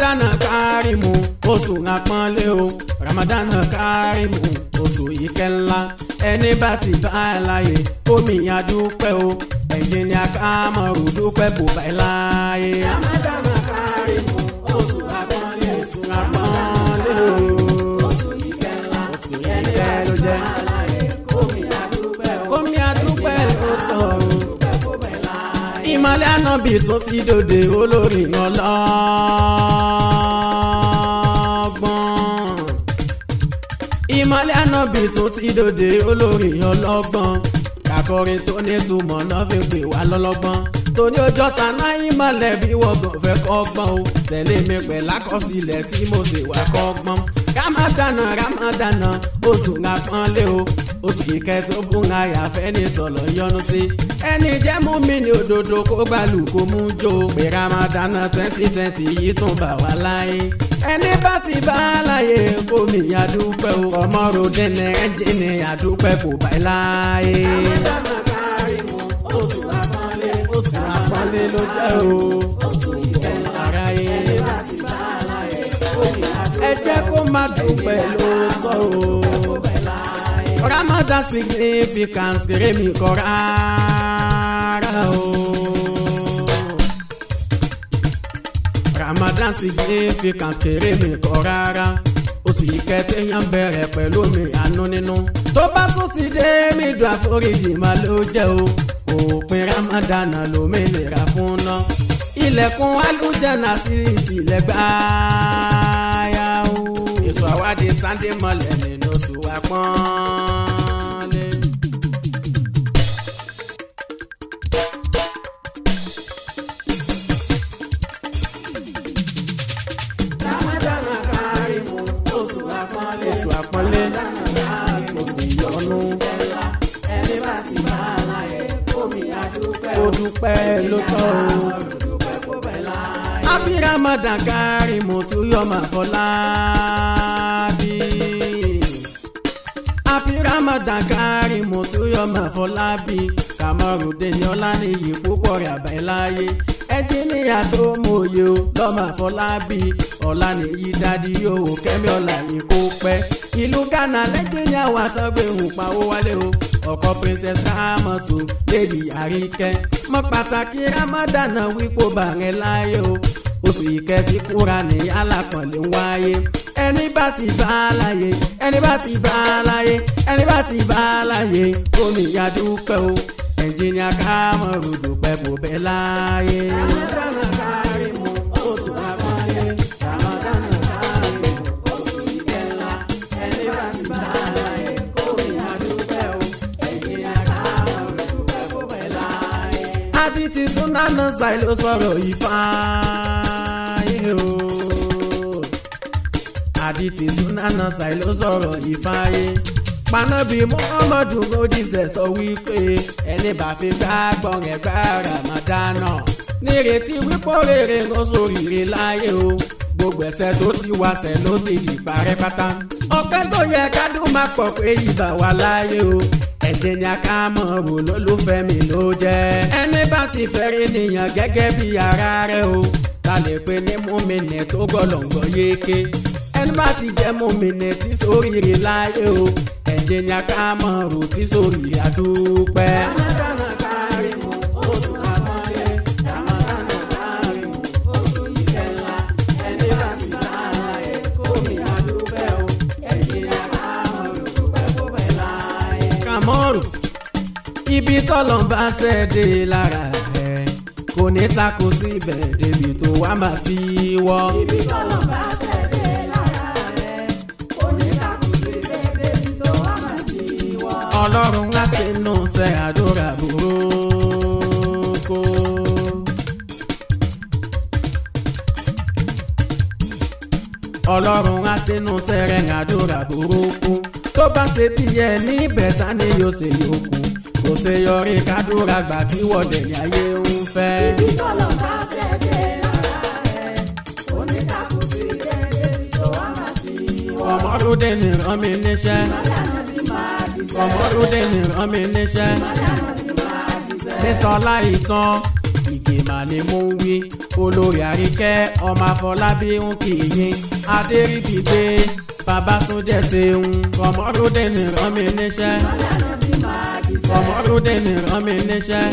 Ramadana Karimu oṣù àpọ́nlé o Ramadana Karimu oṣù ìkẹ́ ńlá ẹni bá ti bá a láyé omi àdúpẹ́ o ẹnjìníà Kamaru dúpẹ́ kò bá ẹ láyé. Ramadana Karimu oṣù àpọ́nlé o oṣù ìkẹ́ ńlá oṣù ìkẹ́ ló jẹ́ omi àdúpẹ́ ló sọ o. Ìmọ̀lẹ̀ ànábì tó ti dòde olórí ọlọ́gbọ́n. Ìmọ̀lẹ̀ ànábì tó ti dòde olórí ọlọ́gbọ́n. Kàkọrin tó ní túmọ̀ náà fi pè wá lọ́lọ́gbọ́n. Torí ọjọ́ ta náà ìmọ̀lẹ̀ bí wọ́gbọ̀n fẹ́ kọ́gbọ́n o. Tẹ̀lé mi pẹ̀lú àkọsílẹ̀ tí mo ṣe wá kọ́gbọ́n. Ramadana oṣù àpọ́nlé o oṣù kíkẹ́ tó bún àyàfẹ́ ní tọ̀lọ̀ yọ́nú sí. Ẹni jẹ́ mú mi ní òdodo kó gbàlù kó mú jó. Pé Ramadana 2020 yìí tún bà wá láyé. Ẹni bá ti bá láyé kó mi àdúpẹ́ o. Ọmọ ròdé ní ẹ́ńjìnì àdúpẹ́ kò bá láyé. Ramadana Karimu oṣù àpọ́nlé ló jẹ́ o. Oṣù kíkẹ́ aráyé. Ẹni bá ti bá láyé kó mi àdúpẹ́ o. Ẹ jẹ́ kó má dúpẹ́ lóòótọ́ o. Ramadan significant kéré mi kọ́ rárá o. Ramadan significant kéré mi kọ́ rárá. Oṣù ìkẹtẹ̀yàn bẹ̀rẹ̀ pẹ̀lú mi àánú nínú. Tó bá tún ti dé mi dùn àforíjì máa ló jẹ́ o. Òpin Ramadan lómìnira fún ná. Ilẹ̀kùn alújẹ́nà sí ìsìlẹ̀ gbáyà o. Èso àwádìí tándé mọ́lẹ̀ nínú oṣù àpọ́nlé. Ramadana Karimu oṣù àpọ́nlé oṣù ìyọ́nú. Ẹni bá ti bá láyé omi àdúpẹ́ ó dúpẹ́ ló tọ́ o. Happy Ramadan Karimu tó yọ máa fọlá bí. Happy Ramadan Karimu tó yọ máa fọlá bí. Kamaru deni ọlá ní iyì púpọ̀ rẹ̀ àbáyé láyé. Ẹnjìníà tó mòye o lọ́mọ àfọlábí ọ̀la nìyí dádì yòówó kẹ́mi ọ̀la ní kó pẹ́. Ìlú Ghana lẹ́jìníà wà sọ́gbẹ́ òun pawó wálé o. Ọkọ Princess Ramatu Lady Àríkẹ́. Mọ pàtàkì Ramadan wípé bàrẹ̀ láyé o. Oṣù ìkẹ́ tí kúra ní alákànlé ń wáyé. Ẹni bá ti bá láyé ẹni bá ti bá láyé ẹni bá ti bá láyé omi ìyàdúpẹ́ o. Ẹnjìníà Kamaru dúpẹ́ kò bẹ́ láyé. Ramadana Karimu oṣù àpọ́nlé. Ramadana Karimu oṣù ìkẹ́ ńlá. Ẹni bá ti bá láyé omi ìyàdúpẹ́ o. Ẹnjìníà Kamaru dúpẹ́ kò bẹ́ láyé. Adití Sunana Sai ló sọ̀rọ̀ ìfàyè o. Adití Sunana Sai ló sọ̀rọ̀ ìfàyè. Panabi Muhammadu Godise sọ wípé ẹni bá fi gbàgbọ́ rẹ̀ gbá Ramadana. Nírètí wípé rere ló sóríire láyé o. Gbogbo ẹ̀ṣẹ̀ tó ti wáṣẹ̀ ló ti di parẹ́ pátá. Ọpẹ́ tó yẹ kádùn máa pọ̀ pé ìbà wà láyé o. Ẹnjìníà Kamaru lólùfẹ́ mi ló jẹ́. Ẹni bá ti fẹ́rẹ̀ nìyàn gẹ́gẹ́ bí ara rẹ̀ o. Ta lè pe ní mùmínì tó gbọ́lọ̀ngbọ̀ yéké. Ẹni bá ti jẹ́ mùmínì tí sóríire láyé o. Ẹnjìníà Kamaru tí sóríire àdúpẹ́. Ramadana Karimu oṣù àpọ́nlé. Ramadana Karimu oṣù ìkẹ́ ńlá. Ẹni bá ti bá láyé omi àdúpẹ́ o. Ẹnjìníà Kamaru dúpẹ́ kó bẹ́ láyé. Kamaru ibi tọ́lọ̀ ń bá ṣẹ́dé lára rẹ̀ kò ní takò síbẹ̀ débi tó wá máa sí wọ́. Ibi tọ́lọ̀ ń bá ṣẹ́dé lára rẹ̀ kò ní takò síbẹ̀ débi tó wá máa sí wọ́. Ọlọ́run á sínú ṣe àdúrà burúkú. Ọlọ́run á sínú ṣe rẹ̀ àdúrà burúkú. Tó bá ṣe díẹ̀ níbẹ̀ ta ni yóò ṣe yòókù. Kò ṣe yọrí kádúrà gbà kí wọ́dẹ̀ ní ayé ń fẹ́. Ibi tọ́lọ̀ bá ṣẹ́dé lára rẹ̀ kò ní takò síbẹ̀ débi tó wá máa sí wọ́. Ọmọdúndé ni rán mi níṣẹ́. Ọmọdúndé ni rán mi níṣẹ́. Mr. Ọláìtàn ìgbìmọ̀ ni mo ń wí olórí àríkẹ́ ọmọ àfọlábí ń kì í yín adéríbigbé Babátúndé ṣeun Kọmọrúdé ní rán mi níṣẹ́ Kọmọrúdé ní rán mi níṣẹ́.